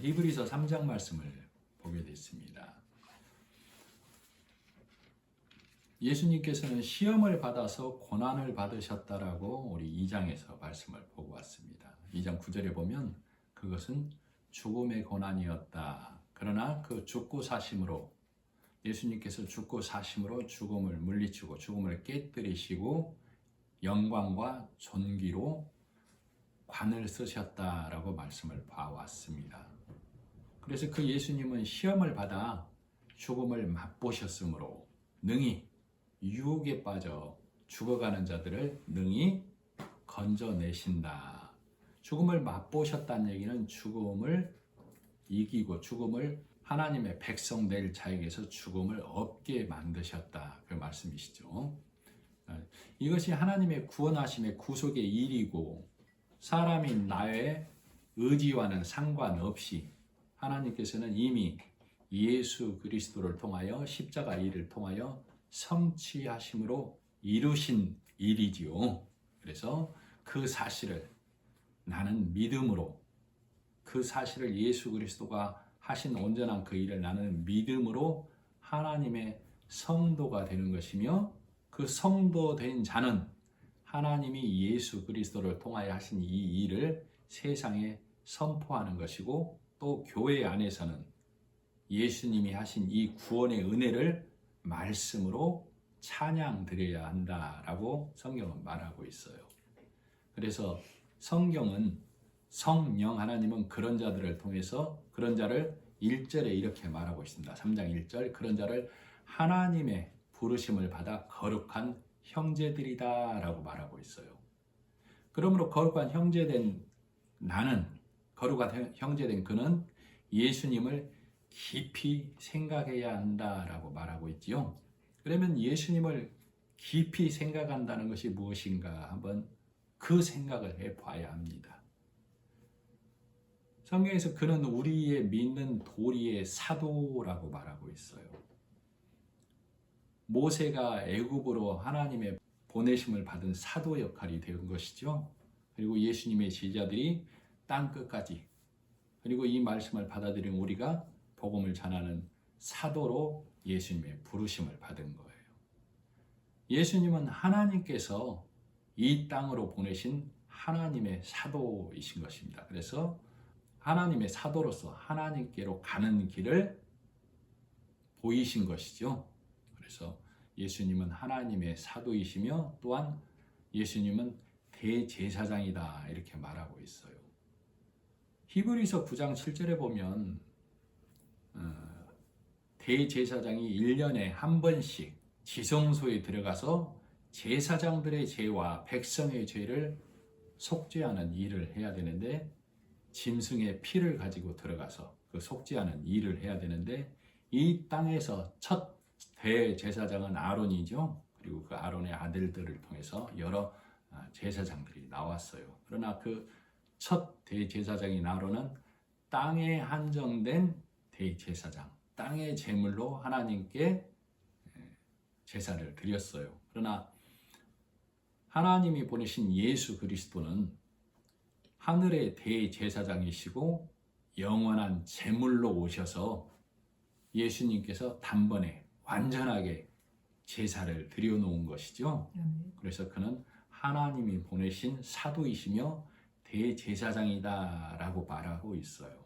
히브리서 3장 말씀을 보게 됐습니다. 예수님께서는 시험을 받아서 고난을 받으셨다라고 우리 2장에서 말씀을 보고 왔습니다. 2장 9절에 보면 그것은 죽음의 고난이었다. 그러나 그 죽고 사심으로 예수님께서 죽고 사심으로 죽음을 물리치고 죽음을 깨뜨리시고 영광과 존귀로 관을 쓰셨다라고 말씀을 봐왔습니다. 그래서 그 예수님은 시험을 받아 죽음을 맛보셨으므로 능히 유혹에 빠져 죽어가는 자들을 능히 건져내신다. 죽음을 맛보셨다는 얘기는 죽음을 이기고 죽음을 하나님의 백성 될 자에게서 죽음을 없게 만드셨다. 그 말씀이시죠. 이것이 하나님의 구원하심의 구속의 일이고 사람이 나의 의지와는 상관없이 하나님께서는 이미 예수 그리스도를 통하여 십자가 일을 통하여 성취하심으로 이루신 일이지요. 그래서 그 사실을 나는 믿음으로 그 사실을 예수 그리스도가 하신 온전한 그 일을 나는 믿음으로 하나님의 성도가 되는 것이며 그 성도 된 자는 하나님이 예수 그리스도를 통하여 하신 이 일을 세상에 선포하는 것이고 또 교회 안에서는 예수님이 하신 이 구원의 은혜를 말씀으로 찬양 드려야 한다라고 성경은 말하고 있어요. 그래서 성경은 성령 하나님은 그런 자들을 통해서 그런 자를 1절에 이렇게 말하고 있습니다. 3장 1절 그런 자를 하나님의 부르심을 받아 거룩한 형제들이다 라고 말하고 있어요. 그러므로 거룩한 형제된 나는 거룩한 형제된 그는 예수님을 깊이 생각해야 한다라고 말하고 있지요. 그러면 예수님을 깊이 생각한다는 것이 무엇인가 한번 그 생각을 해봐야 합니다. 성경에서 그는 우리의 믿는 도리의 사도라고 말하고 있어요. 모세가 애굽으로 하나님의 보내심을 받은 사도 역할이 된 것이죠. 그리고 예수님의 제자들이 땅 끝까지 그리고 이 말씀을 받아들인 우리가 복음을 전하는 사도로 예수님의 부르심을 받은 거예요. 예수님은 하나님께서 이 땅으로 보내신 하나님의 사도이신 것입니다. 그래서 하나님의 사도로서 하나님께로 가는 길을 보이신 것이죠. 그래서 예수님은 하나님의 사도이시며 또한 예수님은 대제사장이다 이렇게 말하고 있어요. 히브리서 9장 7절에 보면 대제사장이 1년에 한 번씩 지성소에 들어가서 제사장들의 죄와 백성의 죄를 속죄하는 일을 해야 되는데 짐승의 피를 가지고 들어가서 그 속죄하는 일을 해야 되는데 이 땅에서 첫 대제사장은 아론이죠. 그리고 그 아론의 아들들을 통해서 여러 제사장들이 나왔어요. 그러나 그 첫 대제사장인 아론은 땅에 한정된 대제사장, 땅의 제물로 하나님께 제사를 드렸어요. 그러나 하나님이 보내신 예수 그리스도는 하늘의 대제사장이시고 영원한 제물로 오셔서 예수님께서 단번에 완전하게 제사를 드려놓은 것이죠. 그래서 그는 하나님이 보내신 사도이시며 대제사장이다라고 말하고 있어요.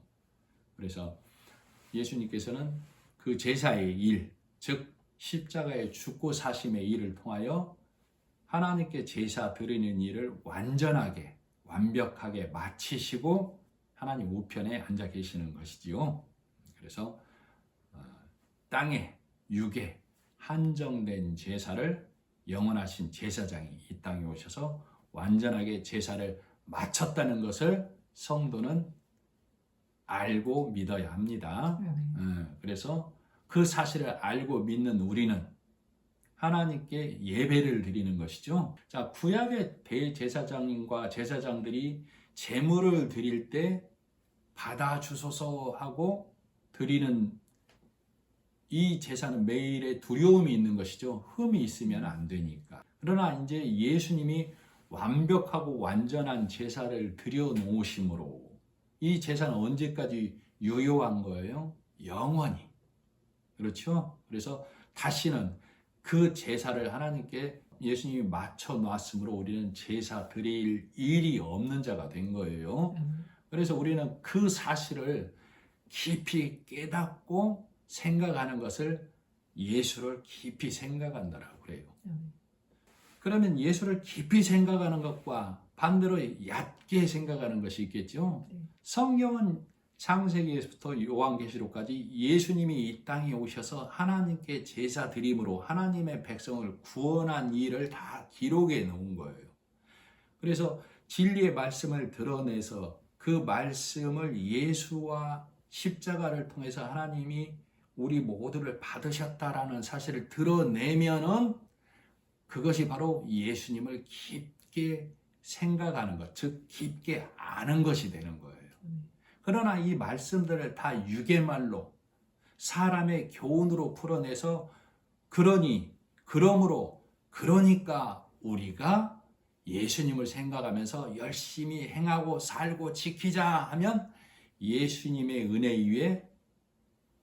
그래서 예수님께서는 그 제사의 일, 즉 십자가의 죽고 사심의 일을 통하여 하나님께 제사 드리는 일을 완전하게 완벽하게 마치시고 하나님 우편에 앉아 계시는 것이지요. 그래서 땅에 육에 한정된 제사를 영원하신 제사장이 이 땅에 오셔서 완전하게 제사를 마쳤다는 것을 성도는 알고 믿어야 합니다. 그래서 그 사실을 알고 믿는 우리는 하나님께 예배를 드리는 것이죠. 자, 구약의 대제사장과 제사장들이 제물을 드릴 때 받아주소서 하고 드리는 이 제사는 매일의 두려움이 있는 것이죠. 흠이 있으면 안 되니까. 그러나 이제 예수님이 완벽하고 완전한 제사를 드려 놓으심으로 이 제사는 언제까지 유효한 거예요. 영원히. 그렇죠? 그래서 다시는 그 제사를 하나님께 예수님이 맞춰 놨으므로 우리는 제사 드릴 일이 없는 자가 된 거예요. 그래서 우리는 그 사실을 깊이 깨닫고 생각하는 것을 예수를 깊이 생각한다라고 그래요. 그러면 예수를 깊이 생각하는 것과 반대로 얕게 생각하는 것이 있겠죠. 성경은 창세기에서부터 요한계시록까지 예수님이 이 땅에 오셔서 하나님께 제사 드림으로 하나님의 백성을 구원한 일을 다 기록해 놓은 거예요. 그래서 진리의 말씀을 드러내서 그 말씀을 예수와 십자가를 통해서 하나님이 우리 모두를 받으셨다라는 사실을 드러내면은 그것이 바로 예수님을 깊게 생각하는 것, 즉 깊게 아는 것이 되는 거예요. 그러나 이 말씀들을 다 유괴말로 사람의 교훈으로 풀어내서 그러므로 그러니까 우리가 예수님을 생각하면서 열심히 행하고 살고 지키자 하면 예수님의 은혜 위에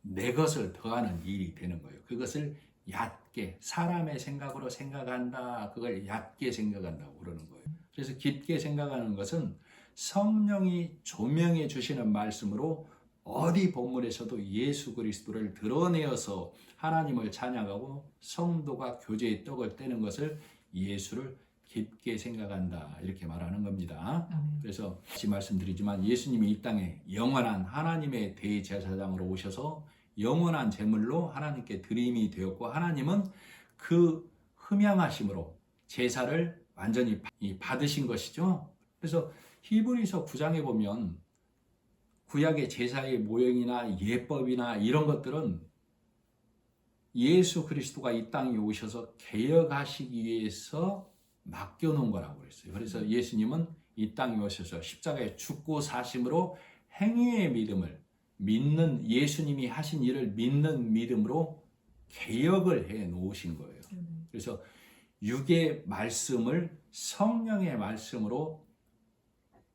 내 것을 더하는 일이 되는 거예요. 그것을 얕게 사람의 생각으로 생각한다. 그걸 얕게 생각한다고 그러는 거예요. 그래서 깊게 생각하는 것은 성령이 조명해 주시는 말씀으로 어디 본문에서도 예수 그리스도를 드러내어서 하나님을 찬양하고 성도가 교제의 떡을 떼는 것을 예수를 깊게 생각한다 이렇게 말하는 겁니다. 그래서 다시 말씀드리지만 예수님이 이 땅에 영원한 하나님의 대제사장으로 오셔서 영원한 제물로 하나님께 드림이 되었고 하나님은 그 흠양하심으로 제사를 완전히 받으신 것이죠. 그래서 히브리서 9장에 보면 구약의 제사의 모형이나 예법이나 이런 것들은 예수 그리스도가 이 땅에 오셔서 개혁하시기 위해서 맡겨놓은 거라고 그랬어요. 그래서 예수님은 이 땅에 오셔서 십자가에 죽고 사심으로 행위의 믿음을 믿는 예수님이 하신 일을 믿는 믿음으로 개혁을 해 놓으신 거예요. 그래서 육의 말씀을 성령의 말씀으로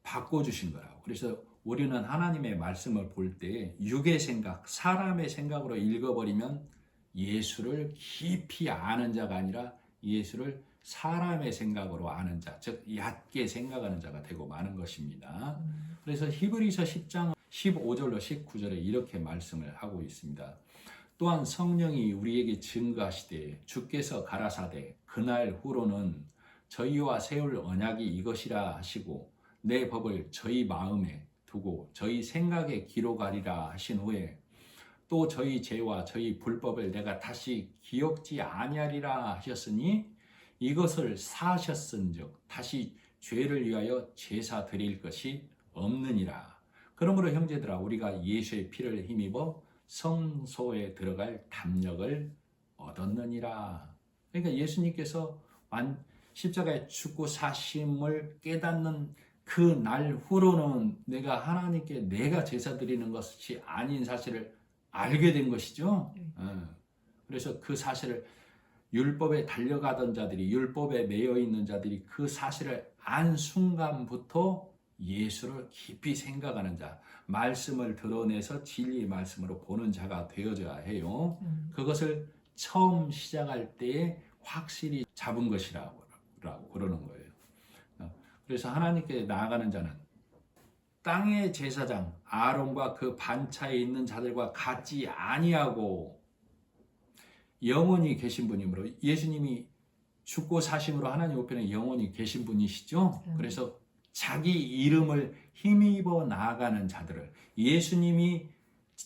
바꿔주신 거라고. 그래서 우리는 하나님의 말씀을 볼 때 육의 생각, 사람의 생각으로 읽어버리면 예수를 깊이 아는 자가 아니라 예수를 사람의 생각으로 아는 자, 즉 얕게 생각하는 자가 되고 마는 것입니다. 그래서 히브리서 10장 15절로 19절에 이렇게 말씀을 하고 있습니다. 또한 성령이 우리에게 증거하시되 주께서 가라사대 그날 후로는 저희와 세울 언약이 이것이라 하시고 내 법을 저희 마음에 두고 저희 생각에 기록하리라 하신 후에 또 저희 죄와 저희 불법을 내가 다시 기억지 아니하리라 하셨으니 이것을 사하셨은즉 다시 죄를 위하여 제사 드릴 것이 없느니라. 그러므로 형제들아 우리가 예수의 피를 힘입어 성소에 들어갈 담력을 얻었느니라. 그러니까 예수님께서 십자가에 죽고 사심을 깨닫는 그 날 후로는 내가 하나님께 내가 제사 드리는 것이 아닌 사실을 알게 된 것이죠. 그래서 그 사실을 율법에 달려가던 자들이 율법에 매여 있는 자들이 그 사실을 안 순간부터 예수를 깊이 생각하는 자, 말씀을 드러내서 진리의 말씀으로 보는 자가 되어져야 해요. 그것을 처음 시작할 때에 확실히 잡은 것이라고 그러는 거예요. 그래서 하나님께 나아가는 자는 땅의 제사장 아론과 그 반차에 있는 자들과 같지 아니하고 영원히 계신 분이므로 예수님이 죽고 사심으로 하나님 우편에 영원히 계신 분이시죠. 그래서 자기 이름을 힘입어 나아가는 자들을 예수님이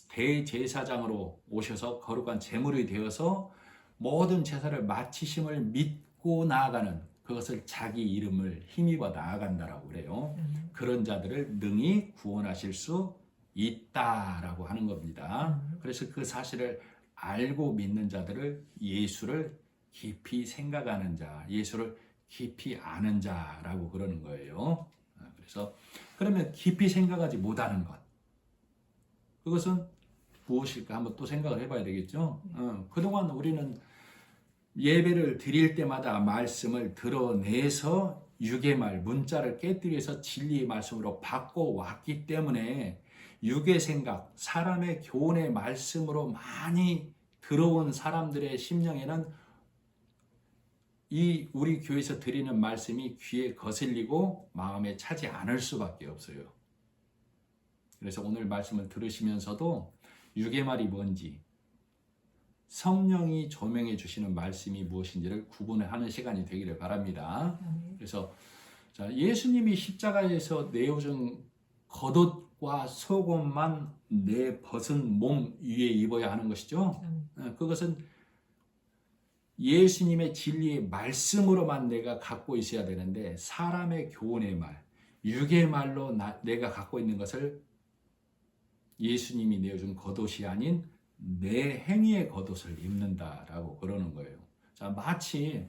대제사장으로 오셔서 거룩한 제물이 되어서 모든 제사를 마치심을 믿고 나아가는 그것을 자기 이름을 힘입어 나아간다라고 그래요. 그런 자들을 능히 구원하실 수 있다라고 하는 겁니다. 그래서 그 사실을 알고 믿는 자들을 예수를 깊이 생각하는 자, 예수를 깊이 아는 자라고 그러는 거예요. 그래서 그러면 깊이 생각하지 못하는 것, 그것은 무엇일까 한번 또 생각을 해봐야 되겠죠. 그동안 우리는 예배를 드릴 때마다 말씀을 드러내서 육의 말, 문자를 깨뜨려서 진리의 말씀으로 바꿔왔기 때문에 육의 생각, 사람의 교훈의 말씀으로 많이 들어온 사람들의 심령에는 이 우리 교회에서 드리는 말씀이 귀에 거슬리고 마음에 차지 않을 수밖에 없어요. 그래서 오늘 말씀을 들으시면서도 육의 말이 뭔지, 성령이 조명해 주시는 말씀이 무엇인지를 구분하는 시간이 되기를 바랍니다. 그래서 예수님이 십자가에서 내어준 겉옷과 속옷만 내 벗은 몸 위에 입어야 하는 것이죠. 그것은 예수님의 진리의 말씀으로만 내가 갖고 있어야 되는데, 사람의 교훈의 말, 육의 말로 내가 갖고 있는 것을 예수님이 내어준 겉옷이 아닌 내 행위의 겉옷을 입는다라고 그러는 거예요. 자, 마치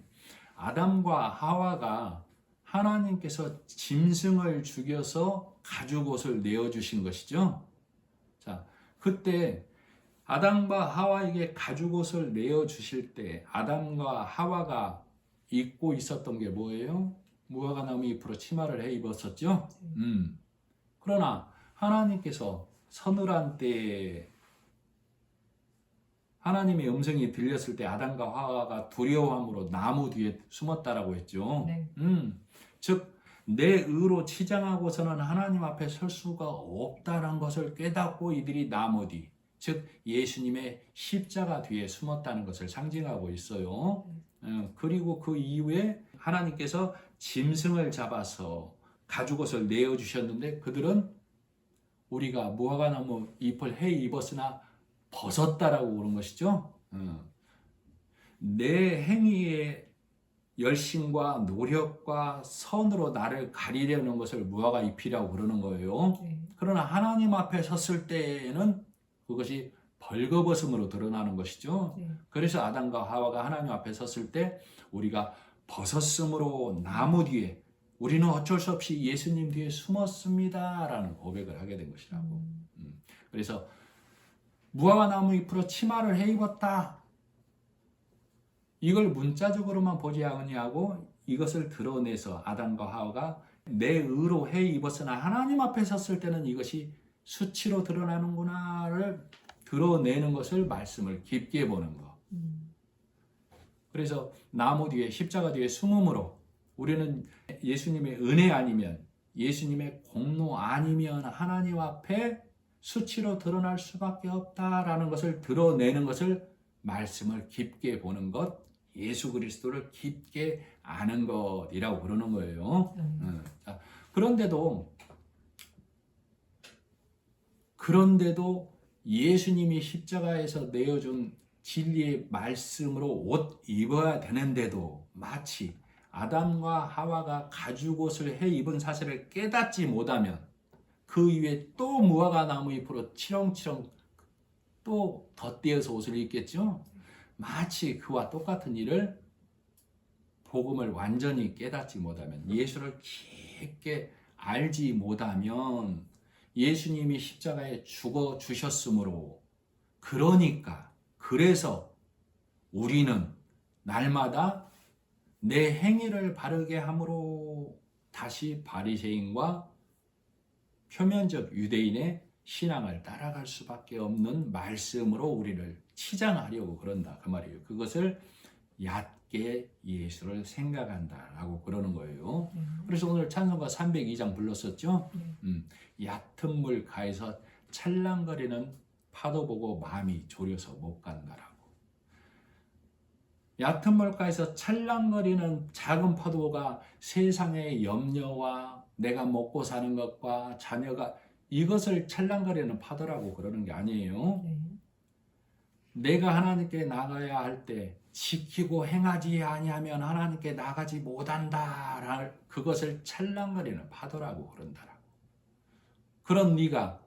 아담과 하와가 하나님께서 짐승을 죽여서 가죽옷을 내어주신 것이죠. 자, 그때 아담과 하와에게 가죽옷을 내어주실 때 아담과 하와가 입고 있었던 게 뭐예요? 무화과나무 잎으로 치마를 해 입었었죠. 그러나 하나님께서 서늘한 때에 하나님의 음성이 들렸을 때 아담과 하와가 두려워함으로 나무 뒤에 숨었다라고 했죠. 네. 즉 내 의로 치장하고서는 하나님 앞에 설 수가 없다는 것을 깨닫고 이들이 나무 뒤, 즉 예수님의 십자가 뒤에 숨었다는 것을 상징하고 있어요. 그리고 그 이후에 하나님께서 짐승을 잡아서 가죽옷을 내어주셨는데 그들은 우리가 무화과나무 잎을 해 입었으나 벗었다라고 그런 것이죠. 내 행위의 열심과 노력과 선으로 나를 가리려는 것을 무화과 잎이라고 그러는 거예요. 그러나 하나님 앞에 섰을 때에는 그것이 벌거벗음으로 드러나는 것이죠. 그래서 아담과 하와가 하나님 앞에 섰을 때 우리가 벗었으므로 나무 뒤에 우리는 어쩔 수 없이 예수님 뒤에 숨었습니다 라는 고백을 하게 된 것이라고. 그래서 무화과나무 잎으로 치마를 해 입었다, 이걸 문자적으로만 보지 아니하고 이것을 드러내서 아담과 하와가 내 의로 해 입었으나 하나님 앞에 섰을 때는 이것이 수치로 드러나는구나를 드러내는 것을 말씀을 깊게 보는 것. 그래서 나무 뒤에 십자가 뒤에 숨음으로 우리는 예수님의 은혜 아니면, 예수님의 공로 아니면 하나님 앞에 수치로 드러날 수밖에 없다라는 것을 드러내는 것을 말씀을 깊게 보는 것, 예수 그리스도를 깊게 아는 것이라고 그러는 거예요. 자, 그런데도 예수님이 십자가에서 내어준 진리의 말씀으로 옷 입어야 되는데도 마치 아담과 하와가 가죽옷을 해 입은 사실을 깨닫지 못하면 그 위에 또 무화과나무 잎으로 치렁치렁 또 덧대어서 옷을 입겠죠. 마치 그와 똑같은 일을 복음을 완전히 깨닫지 못하면, 예수를 깊게 알지 못하면 예수님이 십자가에 죽어 주셨으므로, 그래서 우리는 날마다 내 행위를 바르게 함으로 다시 바리새인과 표면적 유대인의 신앙을 따라갈 수밖에 없는 말씀으로 우리를 치장하려고 그런다 그 말이에요. 그것을 얕게 예수를 생각한다라고 그러는 거예요. 그래서 오늘 찬송가 302장 불렀었죠. 얕은 물 가에서 찰랑거리는 파도 보고 마음이 졸여서 못 간다라고. 얕은 물가에서 찰랑거리는 작은 파도가 세상의 염려와 내가 먹고 사는 것과 자녀가, 이것을 찰랑거리는 파도라고 그러는 게 아니에요. 내가 하나님께 나가야 할 때 지키고 행하지 아니하면 하나님께 나가지 못한다, 그것을 찰랑거리는 파도라고 그런다라고. 그런 네가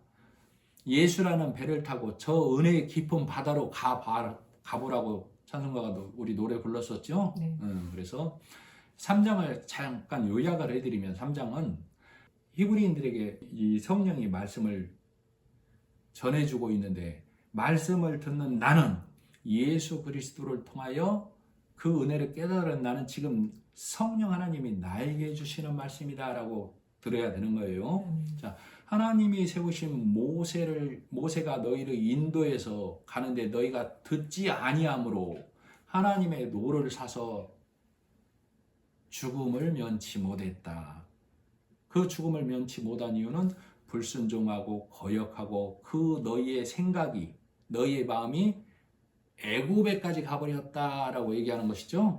예수라는 배를 타고 저 은혜의 깊은 바다로 가보라고 찬송가가 우리 노래 불렀었죠. 그래서 3장을 잠깐 요약을 해드리면, 3장은 히브리인들에게 이 성령이 말씀을 전해주고 있는데, 말씀을 듣는 나는 예수 그리스도를 통하여 그 은혜를 깨달은 나는 지금 성령 하나님이 나에게 주시는 말씀이다 라고 들어야 되는 거예요. 자, 하나님이 세우신 모세가 너희를 인도해서 가는데 너희가 듣지 아니함으로 하나님의 노를 사서 죽음을 면치 못했다. 그 죽음을 면치 못한 이유는 불순종하고 거역하고 그 너희의 생각이, 너희의 마음이 애굽에까지 가버렸다라고 얘기하는 것이죠.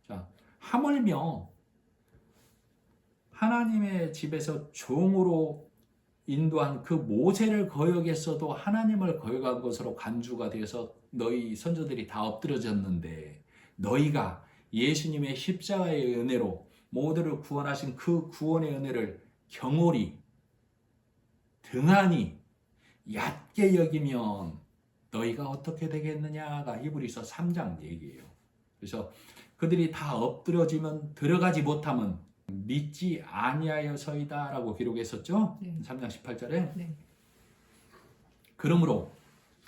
자, 하물며 하나님의 집에서 종으로 인도한 그 모세를 거역했어도 하나님을 거역한 것으로 간주가 되어서 너희 선조들이 다 엎드러졌는데, 너희가 예수님의 십자가의 은혜로 모두를 구원하신 그 구원의 은혜를 경홀히 등한히 얕게 여기면 너희가 어떻게 되겠느냐가 히브리서 3장 얘기예요. 그래서 그들이 다 엎드러지면 들어가지 못하면 믿지 아니하여서이다 라고 기록했었죠. 3장 18절에. 그러므로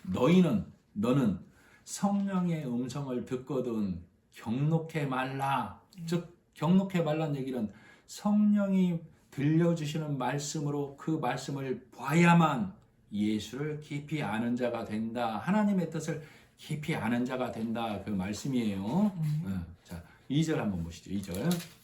너는 성령의 음성을 듣거든 경록해 말라. 즉 경록해 말란 얘기는 성령이 들려주시는 말씀으로 그 말씀을 봐야만 예수를 깊이 아는 자가 된다. 하나님의 뜻을 깊이 아는 자가 된다. 그 말씀이에요. 자, 2절 한번 보시죠. 2절.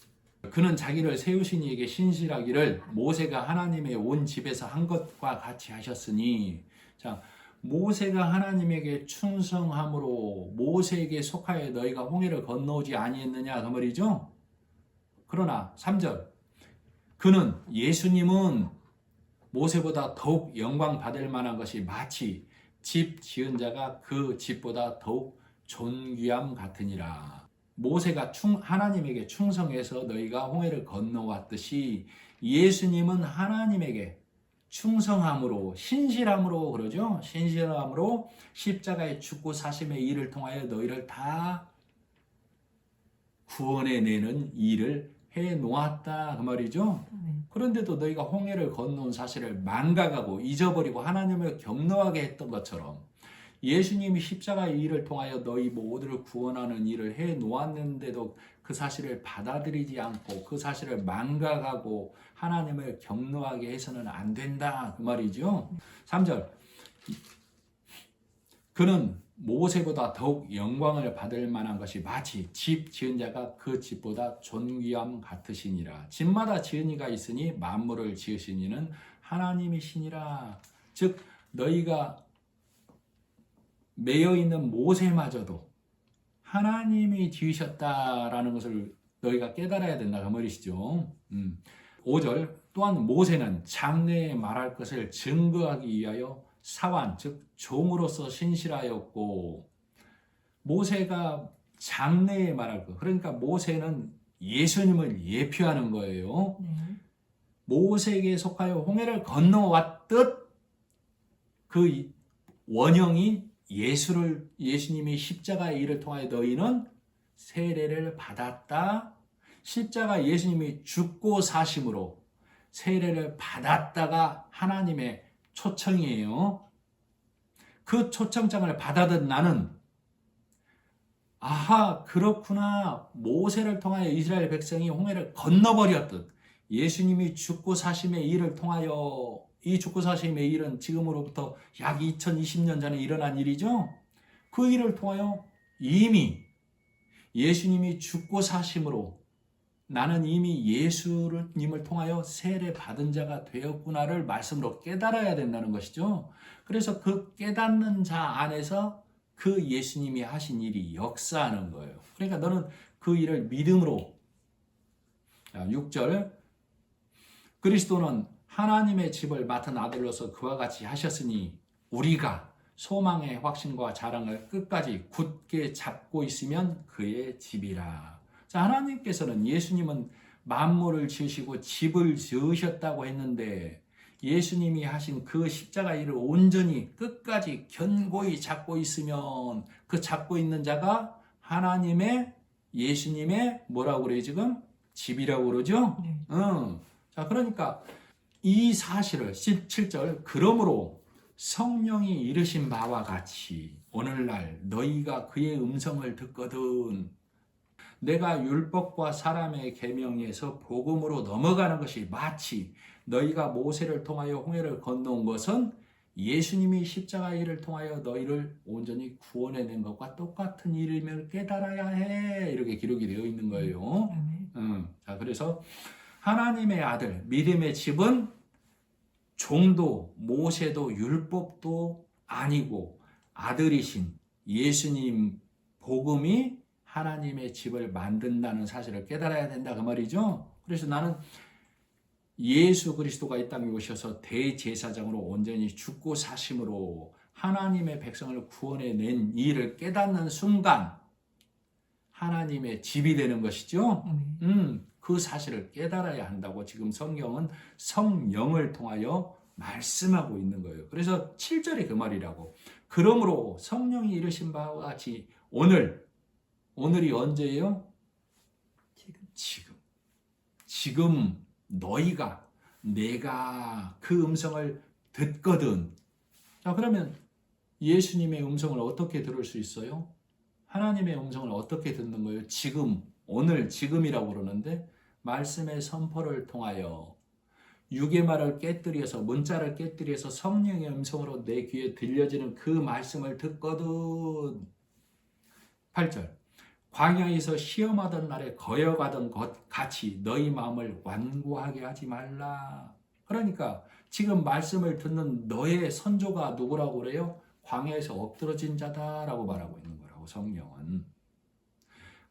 그는 자기를 세우신 이에게 신실하기를 모세가 하나님의 온 집에서 한 것과 같이 하셨으니. 자, 모세가 하나님에게 충성함으로 모세에게 속하여 너희가 홍해를 건너오지 아니했느냐 그 말이죠. 그러나 3절. 그는 예수님은 모세보다 더욱 영광 받을 만한 것이 마치 집 지은 자가 그 집보다 더욱 존귀함 같으니라. 모세가 하나님에게 충성해서 너희가 홍해를 건너왔듯이 예수님은 하나님에게 충성함으로, 신실함으로, 그러죠? 신실함으로 십자가의 죽고 사심의 일을 통하여 너희를 다 구원해내는 일을 해 놓았다 그 말이죠. 그런데도 너희가 홍해를 건너온 사실을 망각하고 잊어버리고 하나님을 겸노하게 했던 것처럼 예수님이 십자가의 일을 통하여 너희 모두를 구원하는 일을 해 놓았는데도 그 사실을 받아들이지 않고 그 사실을 망각하고 하나님을 겸노하게 해서는 안 된다 그 말이죠. 3절. 그는 모세보다 더욱 영광을 받을 만한 것이 마치 집 지은 자가 그 집보다 존귀함 같으시니라. 집마다 지은 이가 있으니 만물을 지으신 이는 하나님이시니라. 즉 너희가 매여 있는 모세마저도 하나님이 지으셨다라는 것을 너희가 깨달아야 된다 그 말이시죠. 5절. 또한 모세는 장래에 말할 것을 증거하기 위하여 사환, 즉 종으로서 신실하였고, 모세가 장래에 말할 것, 그러니까 모세는 예수님을 예표하는 거예요. 모세에게 속하여 홍해를 건너왔듯 그 원형이 예수님이 십자가의 일을 통하여 너희는 세례를 받았다. 십자가 예수님이 죽고 사심으로 세례를 받았다가 하나님의 초청이에요. 그 초청장을 받아든 나는 아하 그렇구나, 모세를 통하여 이스라엘 백성이 홍해를 건너버렸듯 예수님이 죽고 사심의 일을 통하여, 이 죽고 사심의 일은 지금으로부터 약 2020년 전에 일어난 일이죠. 그 일을 통하여 이미 예수님이 죽고 사심으로 나는 이미 예수님을 통하여 세례 받은 자가 되었구나를 말씀으로 깨달아야 된다는 것이죠. 그래서 그 깨닫는 자 안에서 그 예수님이 하신 일이 역사하는 거예요. 그러니까 너는 그 일을 믿음으로. 6절. 그리스도는 하나님의 집을 맡은 아들로서 그와 같이 하셨으니 우리가 소망의 확신과 자랑을 끝까지 굳게 잡고 있으면 그의 집이라. 자, 하나님께서는 예수님은 만물을 지으시고 집을 지으셨다고 했는데 예수님이 하신 그 십자가 일을 온전히 끝까지 견고히 잡고 있으면 그 잡고 있는 자가 하나님의, 예수님의 뭐라고 그래요 지금? 집이라고 그러죠? 자, 그러니까 이 사실을 17절. 그러므로 성령이 이르신 바와 같이 오늘날 너희가 그의 음성을 듣거든 내가 율법과 사람의 계명에서 복음으로 넘어가는 것이 마치 너희가 모세를 통하여 홍해를 건너온 것은 예수님이 십자가 일을 통하여 너희를 온전히 구원해낸 것과 똑같은 일임을 깨달아야 해. 이렇게 기록이 되어 있는 거예요. 자, 그래서 하나님의 아들, 믿음의 집은 종도 모세도 율법도 아니고 아들이신 예수님 복음이 하나님의 집을 만든다는 사실을 깨달아야 된다 그 말이죠. 그래서 나는 예수 그리스도가 이 땅에 오셔서 대제사장으로 온전히 죽고 사심으로 하나님의 백성을 구원해낸 일을 깨닫는 순간 하나님의 집이 되는 것이죠. 그 사실을 깨달아야 한다고 지금 성경은 성령을 통하여 말씀하고 있는 거예요. 그래서 7절에 그 말이라고. 그러므로 성령이 이르신 바와 같이 오늘이 언제예요? 지금 너희가 내가 그 음성을 듣거든. 자, 그러면 예수님의 음성을 어떻게 들을 수 있어요? 하나님의 음성을 어떻게 듣는 거예요? 지금이라고 그러는데 말씀의 선포를 통하여 육의 말을 깨뜨려서 문자를 깨뜨려서 성령의 음성으로 내 귀에 들려지는 그 말씀을 듣거든. 8절 광야에서 시험하던 날에 거여가던 것 같이 너희 마음을 완고하게 하지 말라. 그러니까 지금 말씀을 듣는 너의 선조가 누구라고 그래요? 광야에서 엎드러진 자다라고 말하고 있는 거라고 성령은.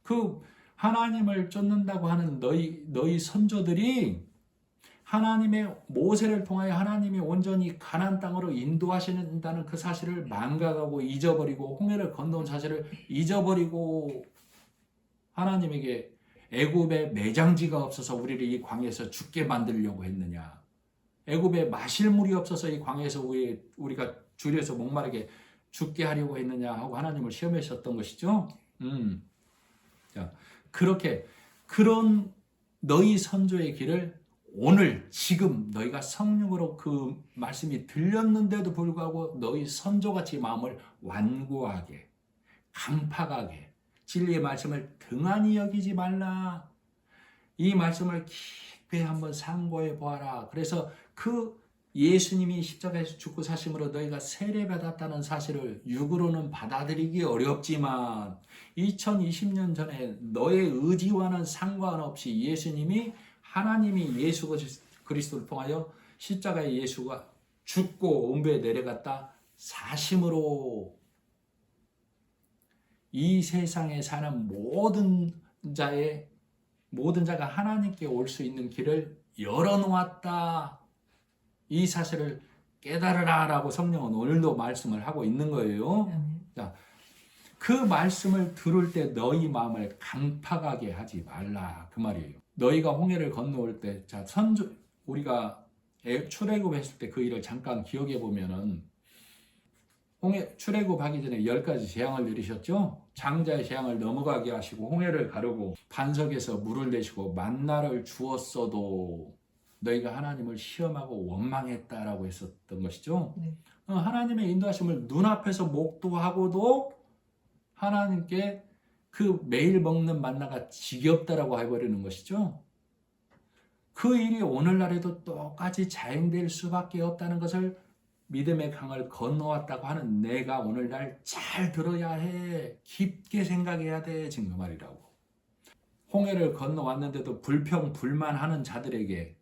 그 하나님을 쫓는다고 하는 너희 선조들이 하나님의 모세를 통하여 하나님이 온전히 가나안 땅으로 인도하신다는 그 사실을 망각하고 잊어버리고 홍해를 건너온 사실을 잊어버리고 하나님에게 애굽에 매장지가 없어서 우리를 이 광야에서 죽게 만들려고 했느냐. 애굽에 마실 물이 없어서 이 광야에서 우리가 줄여서 목마르게 죽게 하려고 했느냐 하고 하나님을 시험하셨던 것이죠. 자, 그런 너희 선조의 길을 오늘 지금 너희가 성령으로 그 말씀이 들렸는데도 불구하고 너희 선조같이 마음을 완고하게 강팍하게 진리의 말씀을 등한히 여기지 말라. 이 말씀을 깊이 한번 상고해 보아라. 그래서 그 예수님이 십자가에서 죽고 사심으로 너희가 세례받았다는 사실을 육으로는 받아들이기 어렵지만 2020년 전에 너의 의지와는 상관없이 하나님이 예수 그리스도를 통하여 십자가에 예수가 죽고 음부에 내려갔다 사심으로 이 세상에 사는 모든 자가 하나님께 올 수 있는 길을 열어놓았다. 이 사실을 깨달으라 라고 성령은 오늘도 말씀을 하고 있는 거예요. 자, 그 말씀을 들을 때 너희 마음을 강팍하게 하지 말라 그 말이에요. 너희가 홍해를 건너올 때, 자, 우리가 출애굽 했을 때 그 일을 잠깐 기억해 보면은 출애굽하기 전에 10가지 재앙을 내리셨죠. 장자의 재앙을 넘어가게 하시고 홍해를 가르고 반석에서 물을 내시고 만나를 주었어도 너희가 하나님을 시험하고 원망했다라고 했었던 것이죠. 네. 하나님의 인도하심을 눈앞에서 목도하고도 하나님께 그 매일 먹는 만나가 지겹다라고 해버리는 것이죠. 그 일이 오늘날에도 똑같이 자행될 수밖에 없다는 것을 믿음의 강을 건너왔다고 하는 내가 오늘날 잘 들어야 해. 깊게 생각해야 돼. 지금 그 말이라고. 홍해를 건너왔는데도 불평불만하는 자들에게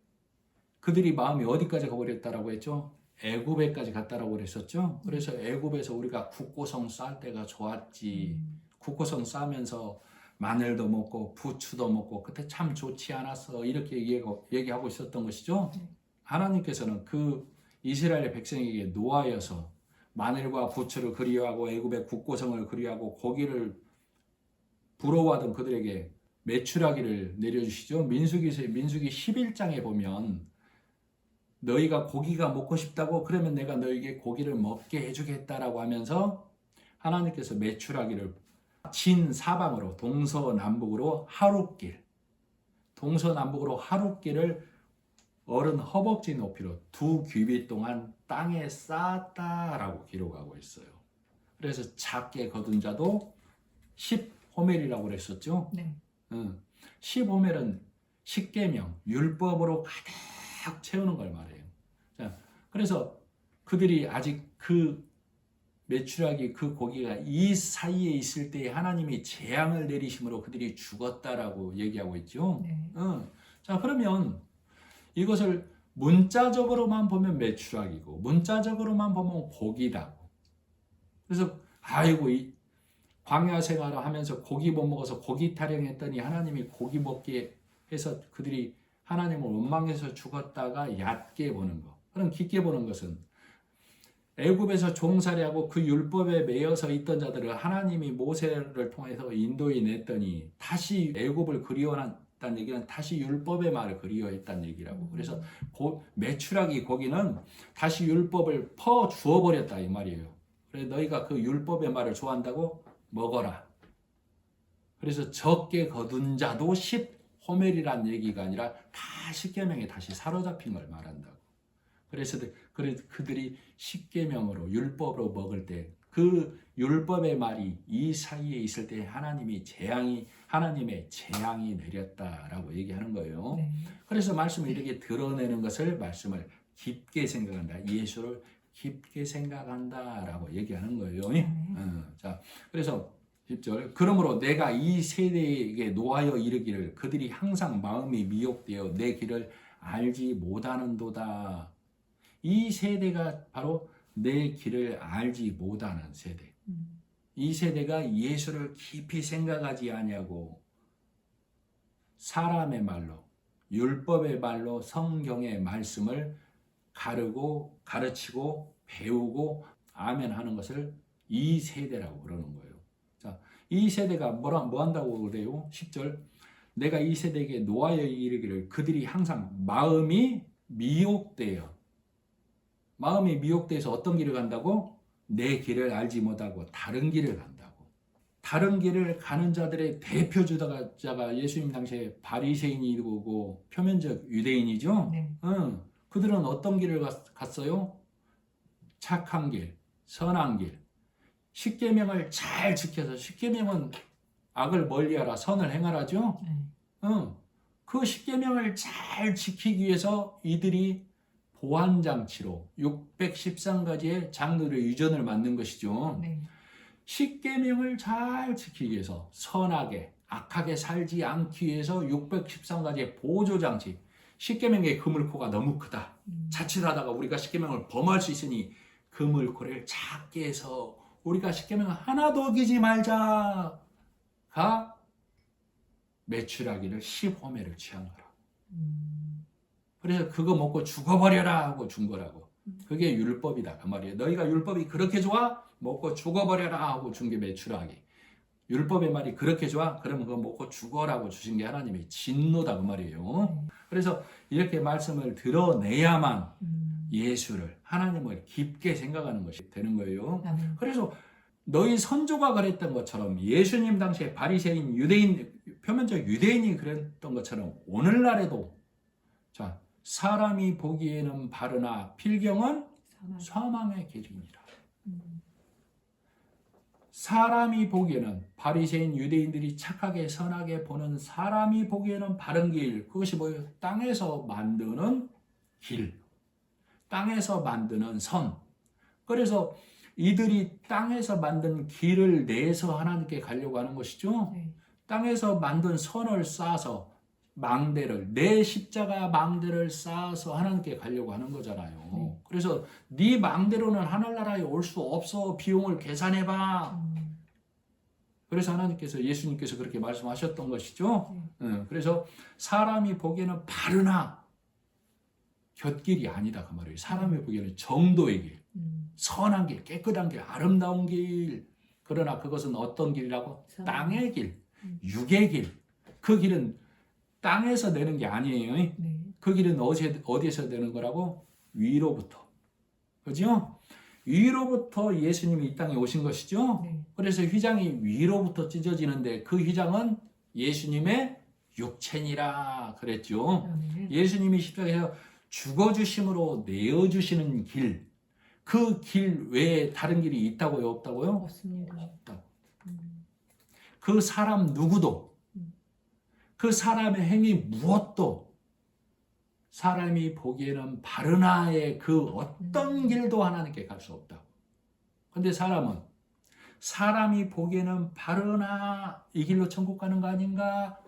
그들이 마음이 어디까지 가버렸다라고 했죠? 애굽에까지 갔다라고 그랬었죠. 그래서 애굽에서 우리가 국고성 쌀 때가 좋았지. 국고성 싸면서 마늘도 먹고 부추도 먹고 그때 참 좋지 않았어. 이렇게 얘기하고 있었던 것이죠. 하나님께서는 그 이스라엘 백성에게 노하여서 마늘과 부추를 그리워하고 애굽의 국고성을 그리워하고 고기를 부러워하던 그들에게 메추라기를 내려주시죠. 민수기 11장에 보면 너희가 고기가 먹고 싶다고 그러면 내가 너희에게 고기를 먹게 해주겠다라고 하면서 하나님께서 메추라기를 진사방으로 동서남북으로 하룻길을 어른 허벅지 높이로 2규빗 동안 땅에 쌓았다라고 기록하고 있어요. 그래서 작게 거둔 자도 10호멜이라고 그랬었죠. 네. 10호멜은 십계명 율법으로 가득 꽉 채우는 걸 말해요. 자, 그래서 그들이 아직 그 메추라기 그 고기가 이 사이에 있을 때 하나님이 재앙을 내리심으로 그들이 죽었다라고 얘기하고 있죠. 네. 자, 그러면 이것을 문자적으로만 보면 메추라기고 문자적으로만 보면 고기다고. 그래서 아이고 이 광야 생활을 하면서 고기 못 먹어서 고기 타령했더니 하나님이 고기 먹게 해서 그들이 하나님을 원망해서 죽었다가 얕게 보는 거. 그럼 깊게 보는 것은 애굽에서 종살이하고 그 율법에 매여서 있던 자들을 하나님이 모세를 통해서 인도해 냈더니 다시 애굽을 그리워했다는 얘기는 다시 율법의 말을 그리워했다는 얘기라고. 그래서 메추라기 고기는 다시 율법을 퍼 주어버렸다 이 말이에요. 그래서 너희가 그 율법의 말을 좋아한다고 먹어라. 그래서 적게 거둔 자도 10호멜이란 얘기가 아니라 다 십계명에 다시 사로잡힌 걸 말한다고. 그래서 그들이 십계명으로 율법으로 먹을 때 그 율법의 말이 이 사이에 있을 때 하나님의 재앙이 내렸다라고 얘기하는 거예요. 네. 그래서 말씀을 이렇게 드러내는 것을 말씀을 깊게 생각한다. 예수를 깊게 생각한다라고 얘기하는 거예요. 자, 그래서 10절 그러므로 내가 이 세대에게 노하여 이르기를 그들이 항상 마음이 미혹되어 내 길을 알지 못하는도다. 이 세대가 바로 내 길을 알지 못하는 세대. 이 세대가 예수를 깊이 생각하지 아니하고 사람의 말로 율법의 말로 성경의 말씀을 가르치고 배우고 아멘하는 것을 이 세대라고 그러는 거예요. 자, 이 세대가 뭐 한다고 그래요? 10절 내가 이 세대에게 노하여 이르기를 그들이 항상 마음이 미혹되어 어떤 길을 간다고? 내 길을 알지 못하고 다른 길을 간다고. 다른 길을 가는 자들의 대표 주자가 예수님 당시에 바리새인이고 표면적 유대인이죠. 네. 그들은 어떤 길을 갔어요? 착한 길, 선한 길. 십계명을 잘 지켜서 십계명은 악을 멀리하라, 선을 행하라죠. 그 십계명을 잘 지키기 위해서 이들이 보완장치로 613가지의 장로의 유전을 만든 것이죠. 네. 십계명을 잘 지키기 위해서 선하게 악하게 살지 않기 위해서 613가지의 보조장치. 십계명의 그물코가 너무 크다. 자칫하다가 우리가 십계명을 범할 수 있으니 그물코를 작게 해서 우리가 십계명을 하나도 어기지 말자가 메추라기를 10호멜을 취한 거라. 그래서 그거 먹고 죽어버려라 하고 준 거라고. 그게 율법이다 그 말이에요. 너희가 율법이 그렇게 좋아? 먹고 죽어버려라 하고 준 게 메추라기. 율법의 말이 그렇게 좋아? 그러면 그거 먹고 죽어라고 주신 게 하나님의 진노다 그 말이에요. 그래서 이렇게 말씀을 드러내야만 예수를 하나님을 깊게 생각하는 것이 되는 거예요. 그래서 너희 선조가 그랬던 것처럼 예수님 당시에 바리새인 유대인 표면적 유대인이 그랬던 것처럼 오늘날에도 자 사람이 보기에는 바르나 필경은 사망의 길이니라. 사람이 보기에는 바리새인 유대인들이 착하게 선하게 보는 사람이 보기에는 바른 길 그것이 뭐예요? 땅에서 만드는 길, 땅에서 만드는 선. 그래서 이들이 땅에서 만든 길을 내서 하나님께 가려고 하는 것이죠. 땅에서 만든 선을 쌓아서 내 십자가 망대를 쌓아서 하나님께 가려고 하는 거잖아요. 그래서 네 망대로는 하늘나라에 올 수 없어. 비용을 계산해봐. 그래서 하나님께서 예수님께서 그렇게 말씀하셨던 것이죠. 그래서 사람이 보기에는 바르나 곁길이 아니다 그 말이에요. 사람이 보기에는 정도의 길, 선한 길, 깨끗한 길, 아름다운 길. 그러나 그것은 어떤 길이라고? 땅의 길, 육의 길. 그 길은 땅에서 내는 게 아니에요. 그 길은 어디에서 내는 거라고? 위로부터. 그죠? 위로부터 예수님이 이 땅에 오신 것이죠. 그래서 휘장이 위로부터 찢어지는데 그 휘장은 예수님의 육체니라 그랬죠. 예수님이 십자가에서 죽어주심으로 내어주시는 길. 그 길 외에 다른 길이 있다고요? 없다고요? 없습니다. 없다고. 그 사람 누구도 그 사람의 행위 무엇도 사람이 보기에는 바르나의 그 어떤 길도 하나님께 갈 수 없다고. 근데 사람이 보기에는 바르나 이 길로 천국 가는 거 아닌가?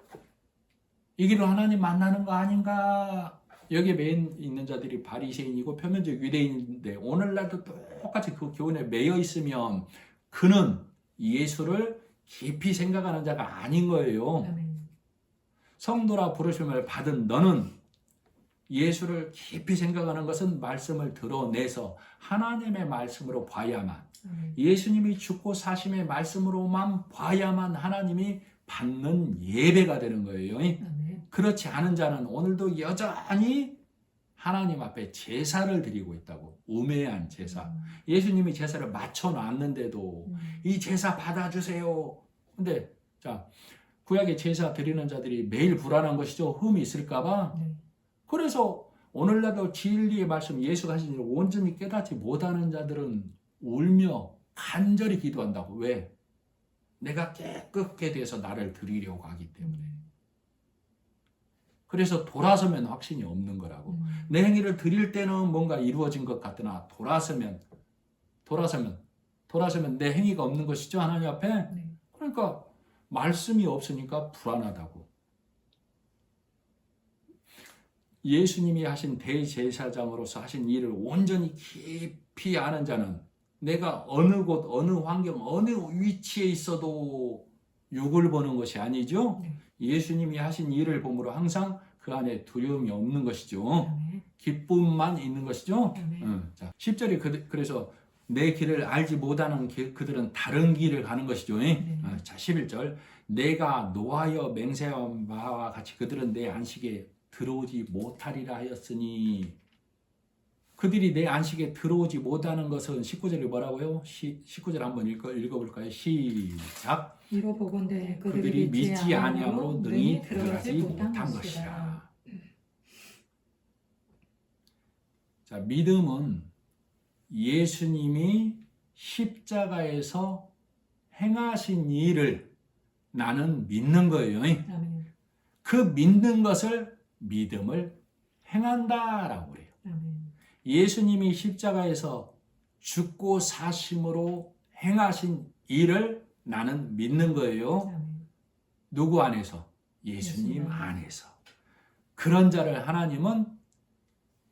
이 길로 하나님 만나는 거 아닌가? 여기에 매인 있는 자들이 바리새인이고 표면적 유대인인데 오늘날도 똑같이 그 교훈에 매여 있으면 그는 예수를 깊이 생각하는 자가 아닌 거예요. 아멘. 성도라 부르심을 받은 너는 예수를 깊이 생각하는 것은 말씀을 드러내서 하나님의 말씀으로 봐야만, 예수님이 죽고 사심의 말씀으로만 봐야만 하나님이 받는 예배가 되는 거예요. 아멘. 그렇지 않은 자는 오늘도 여전히 하나님 앞에 제사를 드리고 있다고. 우매한 제사. 예수님이 제사를 맞춰놨는데도 이 제사 받아주세요. 근데 자, 구약의 제사 드리는 자들이 매일 불안한 것이죠. 흠이 있을까봐. 네. 그래서 오늘날도 진리의 말씀, 예수가 하신 일을 온전히 깨닫지 못하는 자들은 울며 간절히 기도한다고. 왜? 내가 깨끗게 돼서 나를 드리려고 하기 때문에. 그래서 돌아서면 확신이 없는 거라고. 내 행위를 드릴 때는 뭔가 이루어진 것 같으나 돌아서면 내 행위가 없는 것이죠, 하나님 앞에. 네. 그러니까 말씀이 없으니까 불안하다고. 예수님이 하신 대제사장으로서 하신 일을 온전히 깊이 아는 자는 내가 어느 곳, 어느 환경, 어느 위치에 있어도 욕을 보는 것이 아니죠. 네. 예수님이 하신 일을 보므로 항상 그 안에 두려움이 없는 것이죠. 아멘. 기쁨만 있는 것이죠. 아멘. 자, 10절이 그래서 내 길을 알지 못하는 그들은 다른 길을 가는 것이죠. 자, 11절 내가 노하여 맹세한 바와 같이 그들은 내 안식에 들어오지 못하리라 하였으니, 그들이 내 안식에 들어오지 못하는 것은 19절이 뭐라고요? 19절 한번 읽어볼까요? 시작. 이로 보건대 그들이 믿지 아니함으로 능히 들어가지 못한 것이라. 자, 믿음은 예수님이 십자가에서 행하신 일을 나는 믿는 거예요. 아멘. 그 믿는 것을 믿음을 행한다라고 그래요. 아멘. 예수님이 십자가에서 죽고 사심으로 행하신 일을 나는 믿는 거예요. 아멘. 누구 안에서? 예수님 예수님. 안에서. 그런 자를 하나님은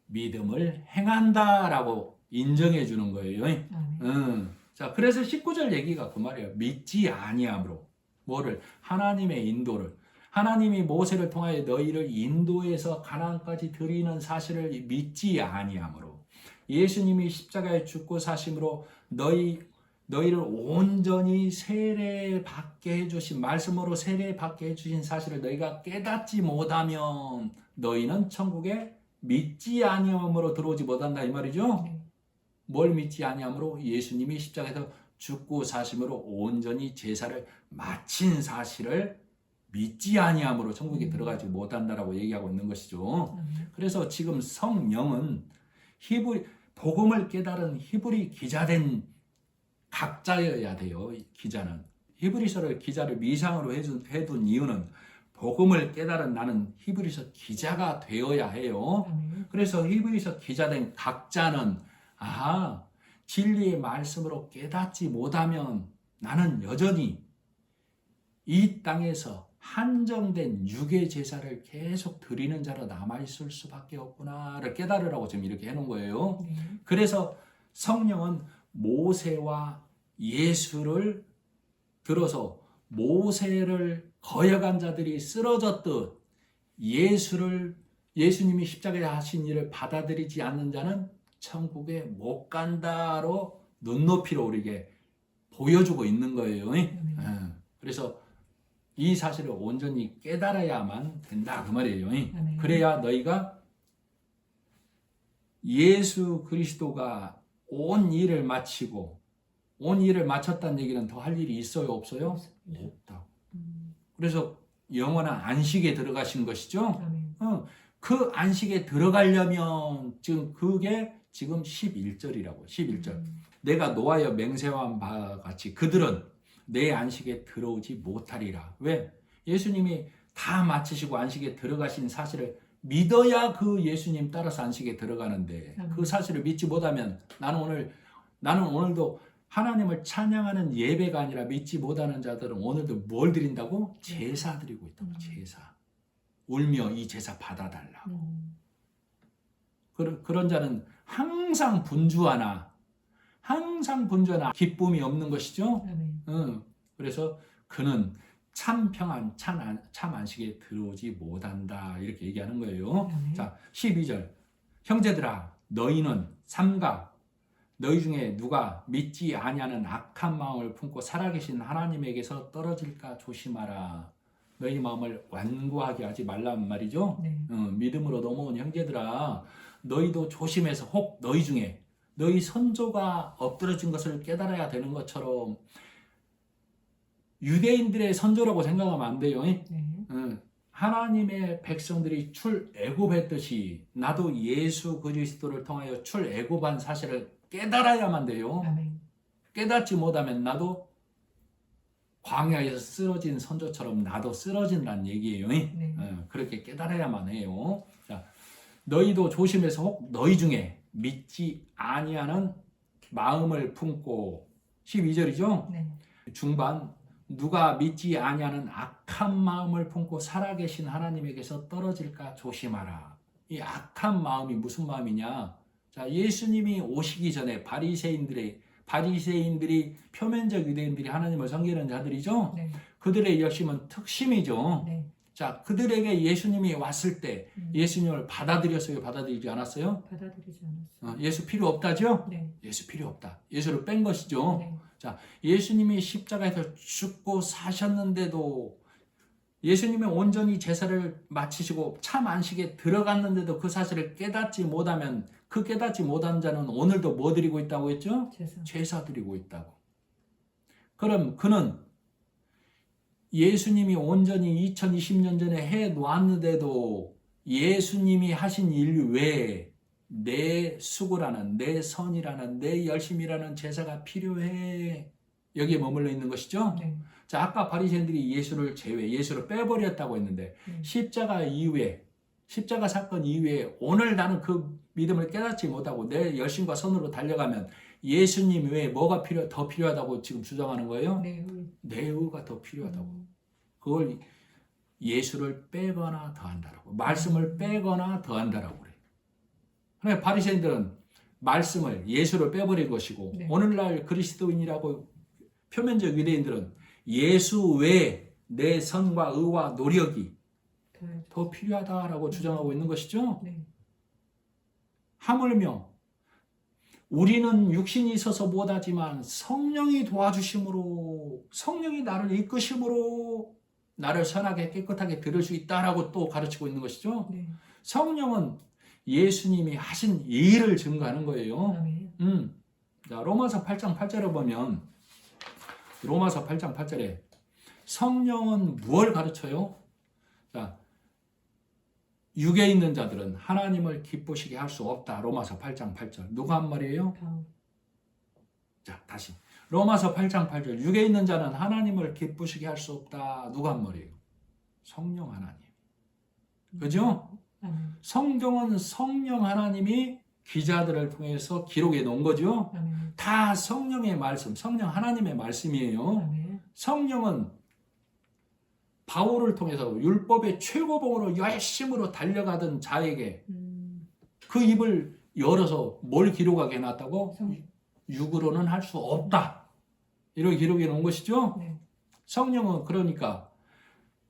믿음을 행한다라고 인정해 주는 거예요. 아멘. 자, 그래서 19절 얘기가 그 말이에요. 믿지 아니함으로. 뭐를? 하나님의 인도를. 하나님이 모세를 통하여 너희를 인도해서 가나안까지 드리는 사실을 믿지 아니함으로, 예수님이 십자가에 죽고 사심으로 너희를 온전히 세례받게 해주신, 말씀으로 세례받게 해주신 사실을 너희가 깨닫지 못하면 너희는 천국에 믿지 아니함으로 들어오지 못한다 이 말이죠. 네. 뭘 믿지 아니함으로? 예수님이 십자가에서 죽고 사심으로 온전히 제사를 마친 사실을 믿지 아니함으로 천국에 들어가지 못한다라고 얘기하고 있는 것이죠. 그래서 지금 성령은 복음을 깨달은 히브리 기자된 각자여야 돼요. 기자는 히브리서를 기자를 미상으로 해둔 이유는 복음을 깨달은 나는 히브리서 기자가 되어야 해요. 그래서 히브리서 기자된 각자는 진리의 말씀으로 깨닫지 못하면 나는 여전히 이 땅에서 한정된 육의 제사를 계속 드리는 자로 남아있을 수밖에 없구나를 깨달으라고 지금 이렇게 해놓은 거예요. 그래서 성령은 모세와 예수를 들어서 모세를 거역한 자들이 쓰러졌듯 예수님이 십자가에 하신 일을 받아들이지 않는 자는 천국에 못 간다로 눈높이로 우리에게 보여주고 있는 거예요. 그래서 이 사실을 온전히 깨달아야만 된다 그 말이에요. 그래야 너희가 예수 그리스도가 온 일을 마치고, 온 일을 마쳤다는 얘기는 더 할 일이 있어요, 없어요? 없다. 그래서 영원한 안식에 들어가신 것이죠. 그 안식에 들어가려면 그게 지금 11절이라고. 11절. 내가 노하여 맹세한 바와 같이 그들은 내 안식에 들어오지 못하리라. 왜? 예수님이 다 마치시고 안식에 들어가신 사실을 믿어야 그 예수님 따라서 안식에 들어가는데 아멘. 그 사실을 믿지 못하면 나는 오늘도 하나님을 찬양하는 예배가 아니라 믿지 못하는 자들은 오늘도 뭘 드린다고? 제사 드리고 있다고. 제사. 울며 이 제사 받아달라고. 그런 자는 항상 분주하나 기쁨이 없는 것이죠. 그래서 그는 참 평안, 참 안식에 들어오지 못한다. 이렇게 얘기하는 거예요. 자, 12절. 형제들아, 너희는 삼가 너희 중에 누가 믿지 아니하는 악한 마음을 품고 살아계신 하나님에게서 떨어질까 조심하라. 너희 마음을 완고하게 하지 말란 말이죠. 믿음으로 넘어온 형제들아, 너희도 조심해서 혹 너희 중에 너희 선조가 엎드러진 것을 깨달아야 되는 것처럼 유대인들의 선조라고 생각하면 안 돼요. 하나님의 백성들이 출애굽했듯이 나도 예수 그리스도를 통하여 출애굽한 사실을 깨달아야만 돼요. 깨닫지 못하면 나도 광야에서 쓰러진 선조처럼 나도 쓰러진다는 얘기예요. 그렇게 깨달아야만 해요. 자, 너희도 조심해서 혹 너희 중에 믿지 아니하는 마음을 품고 12절이죠. 중반 누가 믿지 아니하는 악한 마음을 품고 살아계신 하나님에게서 떨어질까 조심하라. 이 악한 마음이 무슨 마음이냐? 자, 예수님이 오시기 전에 바리새인들이 표면적 유대인들이 하나님을 섬기는 자들이죠. 그들의 열심은 특심이죠. 자, 그들에게 예수님이 왔을 때 예수님을 받아들였어요? 받아들이지 않았어요? 받아들이지 않았어요. 예수 필요 없다죠? 예수 필요 없다. 예수를 뺀 것이죠. 자, 예수님이 십자가에서 죽고 사셨는데도 예수님이 온전히 제사를 마치시고 참 안식에 들어갔는데도 그 사실을 깨닫지 못하면 그 깨닫지 못한 자는 오늘도 뭐 드리고 있다고 했죠? 제사 드리고 있다고. 그럼 그는 예수님이 온전히 2020년 전에 해 놓았는데도 예수님이 하신 일 외에 내 수고라는, 내 선이라는, 내 열심이라는 제사가 필요해. 여기에 머물러 있는 것이죠. 자, 아까 바리새인들이 예수를 빼버렸다고 했는데 십자가 이후에, 십자가 사건 이후에 오늘 나는 그 믿음을 깨닫지 못하고 내 열심과 선으로 달려가면 예수님 외에 뭐가 더 필요하다고 지금 주장하는 거예요? 내 의가 더 필요하다고. 그걸 예수를 빼거나 더한다라고. 말씀을 빼거나 더한다라고 그래요. 그러니까 바리새인들은 말씀을, 예수를 빼버린 것이고 오늘날 그리스도인이라고 표면적 유대인들은 예수 외에 내 선과 의와 노력이 더 필요하다라고 주장하고 있는 것이죠. 하물며 우리는 육신이 있어서 못하지만 성령이 도와주심으로, 성령이 나를 이끄심으로 나를 선하게 깨끗하게 들을 수 있다라고 또 가르치고 있는 것이죠. 성령은 예수님이 하신 일을 증거하는 거예요. 자, 로마서 8장 8절에 보면 로마서 8장 8절에 성령은 무엇을 가르쳐요? 자, 육에 있는 자들은 하나님을 기쁘시게 할 수 없다. 로마서 8장 8절. 누가 한 말이에요? 자, 다시. 로마서 8장 8절. 육에 있는 자는 하나님을 기쁘시게 할 수 없다. 누가 한 말이에요? 성령 하나님. 그죠? 성경은 성령 하나님이 기자들을 통해서 기록해 놓은 거죠. 다 성령의 말씀, 성령 하나님의 말씀이에요. 성령은 바울을 통해서 율법의 최고봉으로 열심으로 달려가던 자에게 그 입을 열어서 뭘 기록하게 해놨다고? 육으로는 할 수 없다. 이렇게 기록해 놓은 것이죠. 성령은 그러니까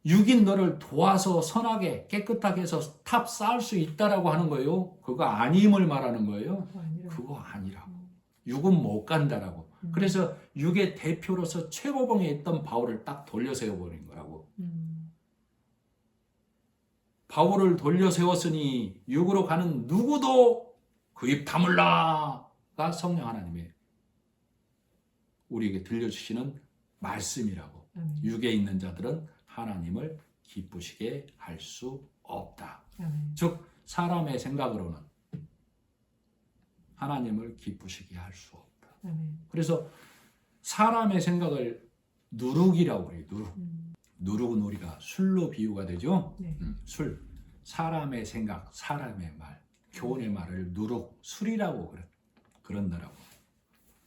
육인 너를 도와서 선하게 깨끗하게 해서 탑 쌓을 수 있다라고 하는 거예요. 그거 아님을 말하는 거예요. 그거 아니라고. 육은 못 간다라고. 그래서 육의 대표로서 최고봉에 있던 바울을 딱 돌려세워 버린 거라고. 바울을 돌려세웠으니 육으로 가는 누구도 그 입 다물라가 성령 하나님의 우리에게 들려주시는 말씀이라고. 육에 있는 자들은 하나님을 기쁘시게 할 수 없다. 즉 사람의 생각으로는 하나님을 기쁘시게 할 수 없다. 그래서 사람의 생각을 누룩이라고 그래요. 누룩. 누룩은 우리가 술로 비유가 되죠. 술. 사람의 생각, 사람의 말, 교훈의 말을 누룩, 술이라고 그런다라고.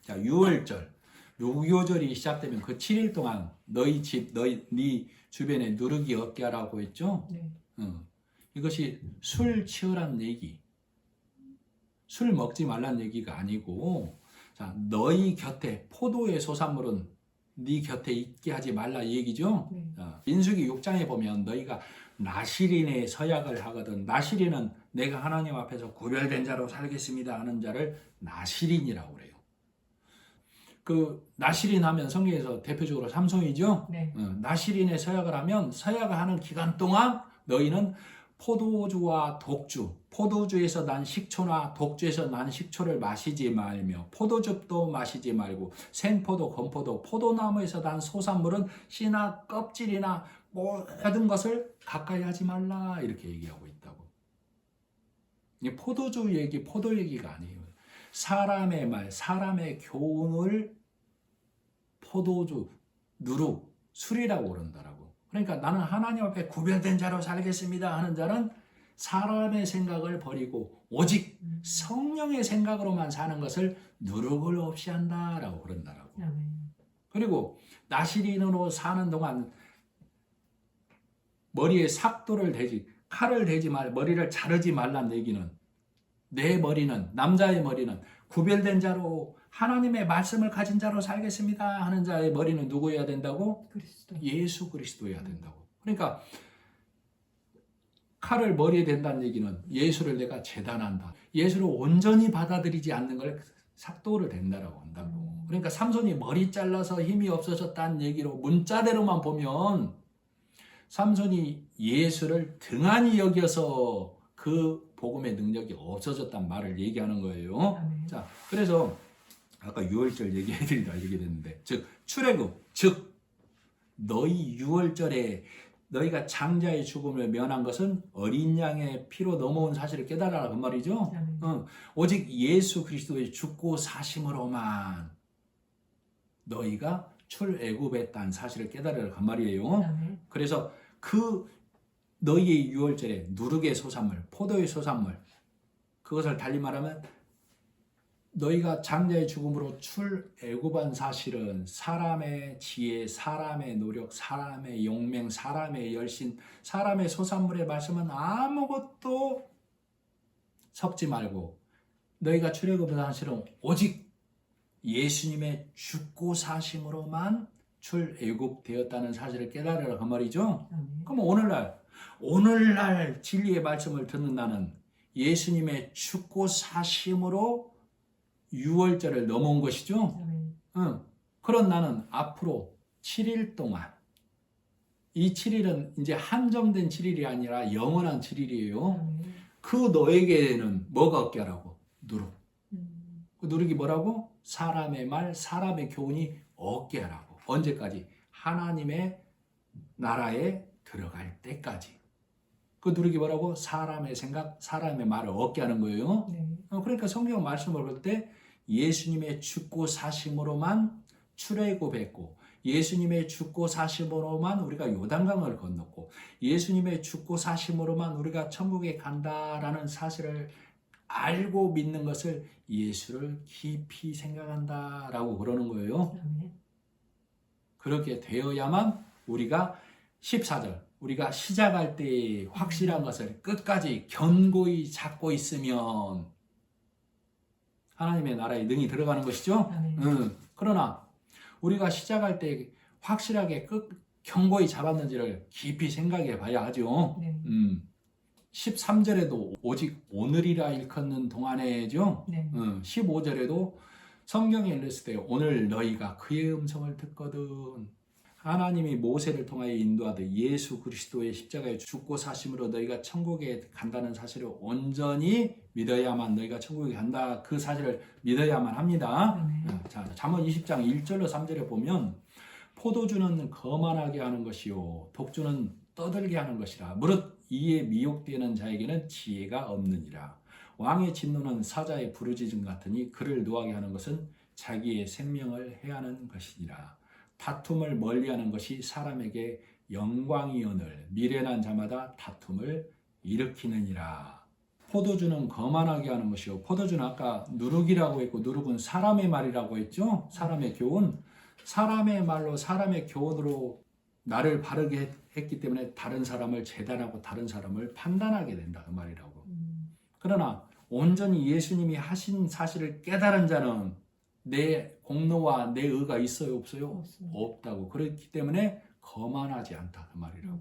자, 유월절, 유교절이 시작되면 그 7일 동안 너희 집, 네 주변에 누룩이 없게 하라고 했죠. 네. 이것이 술 취하란 얘기, 술 먹지 말란 얘기가 아니고, 자, 너희 곁에 포도의 소산물은 네 곁에 있게 하지 말라 이 얘기죠. 네. 민수기 6장에 보면 너희가 나실인의 서약을 하거든. 나실인은 내가 하나님 앞에서 구별된 자로 살겠습니다 하는 자를 나실인이라고 그래요. 그 나실인 하면 성경에서 대표적으로 삼손이죠. 네. 나실인의 서약을 하면 서약을 하는 기간 동안 너희는 포도주와 독주, 포도주에서 난 식초나 독주에서 난 식초를 마시지 말며 포도즙도 마시지 말고 생포도, 건포도, 포도나무에서 난 소산물은 씨나 껍질이나 모든 것을 가까이 하지 말라 이렇게 얘기하고 있다고. 이 포도주 얘기, 포도 얘기가 아니에요. 사람의 말, 사람의 교훈을 포도주, 누룩, 술이라고 그런다라고. 그러니까 나는 하나님 앞에 구별된 자로 살겠습니다 하는 자는 사람의 생각을 버리고 오직 성령의 생각으로만 사는 것을 누룩을 없이 한다라고 그런다라고. 그리고 나실인으로 사는 동안 머리에 삭도를 대지, 칼을 대지 말, 머리를 자르지 말란 얘기는 내 머리는, 남자의 머리는 구별된 자로 하나님의 말씀을 가진 자로 살겠습니다 하는 자의 머리는 누구여야 된다고? 그리스도. 예수 그리스도여야 된다고. 그러니까 칼을 머리에 댄다는 얘기는 예수를 내가 재단한다. 예수를 온전히 받아들이지 않는 걸 삭도를 댄다라고 한다고. 그러니까 삼손이 머리 잘라서 힘이 없어졌다는 얘기로 문자대로만 보면 삼손이 예수를 등한히 여겨서 그 복음의 능력이 없어졌단 말을 얘기하는 거예요. 자, 그래서 아까 유월절 얘기해드리다 이렇게 됐는데, 즉 출애굽, 즉 너희 유월절에 너희가 장자의 죽음을 면한 것은 어린 양의 피로 넘어온 사실을 깨달아라 그 말이죠. 오직 예수 그리스도의 죽고 사심으로만 너희가 출애굽했다는 사실을 깨달으라 그 말이에요. 그래서 그 너희의 유월절에 누룩의 소산물, 포도의 소산물, 그것을 달리 말하면 너희가 장자의 죽음으로 출애굽한 사실은 사람의 지혜, 사람의 노력, 사람의 용맹, 사람의 열심, 사람의 소산물의 말씀은 아무것도 섞지 말고 너희가 출애굽한 사실은 오직 예수님의 죽고 사심으로만 출애굽되었다는 사실을 깨달으라 그 말이죠. 그럼 오늘날 진리의 말씀을 듣는 나는 예수님의 죽고 사심으로 유월절을 넘어온 것이죠. 그런 나는 앞으로 7일 동안, 이 7일은 이제 한정된 7일이 아니라 영원한 7일이에요. 그 너에게는 뭐가 없게 하라고? 누룩. 그 누룩이 뭐라고? 사람의 말, 사람의 교훈이 없게 하라고. 언제까지? 하나님의 나라에 들어갈 때까지. 그 누룩이 뭐라고? 사람의 생각, 사람의 말을 얻게 하는 거예요. 그러니까 성경 말씀을 볼 때 예수님의 죽고 사심으로만 출애굽했고, 예수님의 죽고 사심으로만 우리가 요단강을 건넜고, 예수님의 죽고 사심으로만 우리가 천국에 간다라는 사실을 알고 믿는 것을 예수를 깊이 생각한다라고 그러는 거예요. 그렇게 되어야만 우리가 14절, 우리가 시작할 때 확실한 것을 끝까지 견고히 잡고 있으면 하나님의 나라에 능히 들어가는 것이죠. 그러나 우리가 시작할 때 확실하게 견고히 잡았는지를 깊이 생각해 봐야 하죠. 13절에도 오직 오늘이라 일컫는 동안에죠. 15절에도 성경에 일렀을 때 오늘 너희가 그의 음성을 듣거든. 하나님이 모세를 통하여 인도하듯 예수 그리스도의 십자가에 죽고 사심으로 너희가 천국에 간다는 사실을 온전히 믿어야만 너희가 천국에 간다. 그 사실을 믿어야만 합니다. 자, 잠언 20장 1절로 3절에 보면 포도주는 거만하게 하는 것이요 독주는 떠들게 하는 것이라. 무릇 이에 미혹되는 자에게는 지혜가 없느니라. 왕의 진노는 사자의 부르짖음 같으니 그를 노하게 하는 것은 자기의 생명을 해하는 것이니라. 다툼을 멀리하는 것이 사람에게 영광이오늘 미련한 자마다 다툼을 일으키느니라. 포도주는 거만하게 하는 것이요. 포도주는 아까 누룩이라고 했고 누룩은 사람의 말이라고 했죠. 사람의 교훈. 사람의 말로 사람의 교훈으로 나를 바르게 했기 때문에 다른 사람을 재단하고 다른 사람을 판단하게 된다 그 말이라고. 그러나 온전히 예수님이 하신 사실을 깨달은 자는 내 공로와 내 의가 있어요 없어요? 없습니다. 없다고. 그렇기 때문에 거만하지 않다 그 말이라고.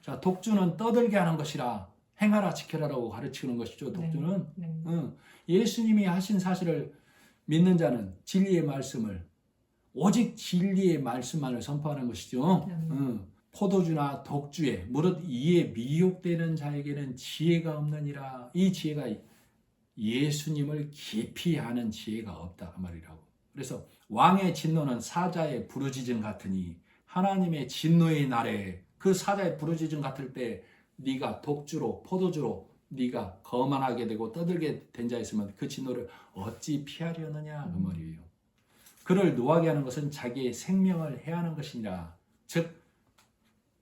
자, 독주는 떠들게 하는 것이라 행하라 지켜라라고 가르치는 것이죠. 독주는 네. 예수님이 하신 사실을 믿는 자는 진리의 말씀을 오직 진리의 말씀만을 선포하는 것이죠. 포도주나 독주에 무릇 이에 미혹되는 자에게는 지혜가 없느니라. 이 지혜가 예수님을 깊이 아는 지혜가 없다 그 말이라고. 그래서 왕의 진노는 사자의 부르짖음 같으니 하나님의 진노의 날에 그 사자의 부르짖음 같을 때 네가 독주로 포도주로 네가 거만하게 되고 떠들게 된 자 있으면 그 진노를 어찌 피하려느냐 그 말이에요. 그를 노하게 하는 것은 자기의 생명을 해하는 것이니라. 즉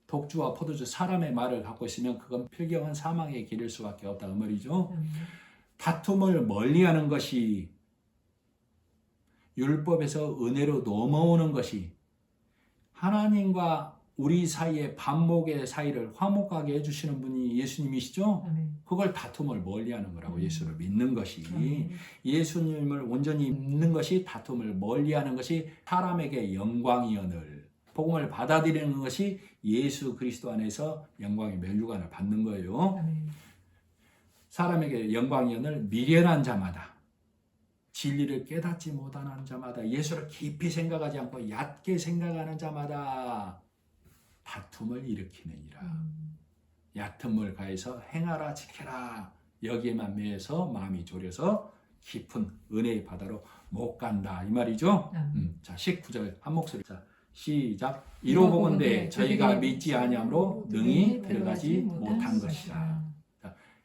독주와 포도주 사람의 말을 갖고 있으면 그건 필경한 사망의 길일 수밖에 없다 그 말이죠. 다툼을 멀리하는 것이 율법에서 은혜로 넘어오는 것이 하나님과 우리 사이의 반목의 사이를 화목하게 해주시는 분이 예수님이시죠. 그걸 다툼을 멀리하는 거라고. 예수를 믿는 것이 예수님을 온전히 믿는 것이 다툼을 멀리하는 것이 사람에게 영광이언을 복음을 받아들이는 것이 예수 그리스도 안에서 영광의 면류관을 받는 거예요. 사람에게 영광이언을 미련한 자마다 진리를 깨닫지 못하는 자마다 예수를 깊이 생각하지 않고 얕게 생각하는 자마다 다툼을 일으키느니라. 얕음을 가해서 행하라 지켜라. 여기에만 매여서 마음이 졸여서 깊은 은혜의 바다로 못 간다 이 말이죠. 자 19절 한 목소리. 자 시작. 이로보건대 저희가 믿지 아니함으로 능히 들어가지 못한 것이라.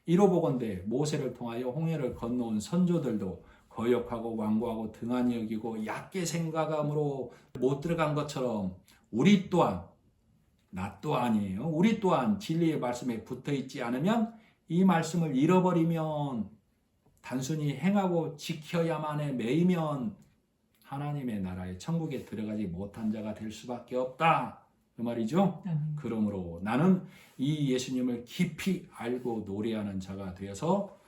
이로보건대 모세를 통하여 홍해를 건너온 선조들도 거역하고 완고하고 등한히 여기고 얕게 생각함으로 못 들어간 것처럼 우리 또한 나 또한이에요. 우리 또한 진리의 말씀에 붙어 있지 않으면 이 말씀을 잃어버리면 단순히 행하고 지켜야만에 매이면 하나님의 나라의 천국에 들어가지 못한 자가 될 수밖에 없다. 그 말이죠. 그러므로 나는 이 예수님을 깊이 알고 노래하는 자가 되어서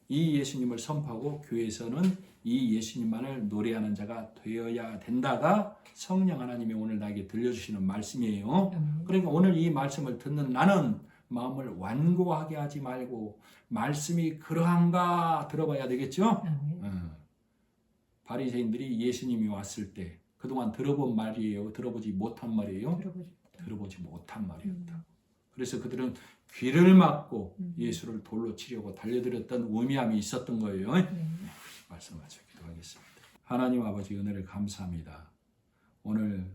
이 예수님을 선포하고 교회에서는 이 예수님만을 노래하는 자가 되어야 된다가 성령 하나님이 오늘 나에게 들려주시는 말씀이에요. 그러니까 오늘 이 말씀을 듣는 나는 마음을 완고하게 하지 말고 말씀이 그러한가 들어봐야 되겠죠. 바리새인들이 예수님이 왔을 때 그동안 들어본 말이에요? 들어보지 못한 말이에요? 들어보지 못한 말이었다. 그래서 그들은 귀를 막고 예수를 돌로 치려고 달려들었던 우미함이 있었던 거예요. 말씀하셔 기도하겠습니다. 하나님 아버지 은혜를 감사합니다. 오늘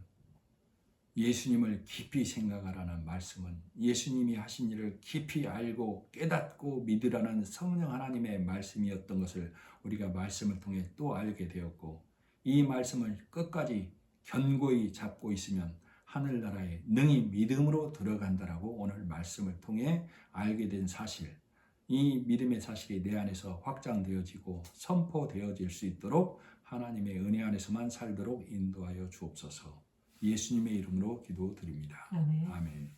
예수님을 깊이 생각하라는 말씀은 예수님이 하신 일을 깊이 알고 깨닫고 믿으라는 성령 하나님의 말씀이었던 것을 우리가 말씀을 통해 또 알게 되었고 이 말씀을 끝까지 견고히 잡고 있으면 하늘나라에 능히 믿음으로 들어간다라고 오늘 말씀을 통해 알게 된 사실, 이 믿음의 사실이 내 안에서 확장되어지고 선포되어질 수 있도록 하나님의 은혜 안에서만 살도록 인도하여 주옵소서. 예수님의 이름으로 기도드립니다. 아멘.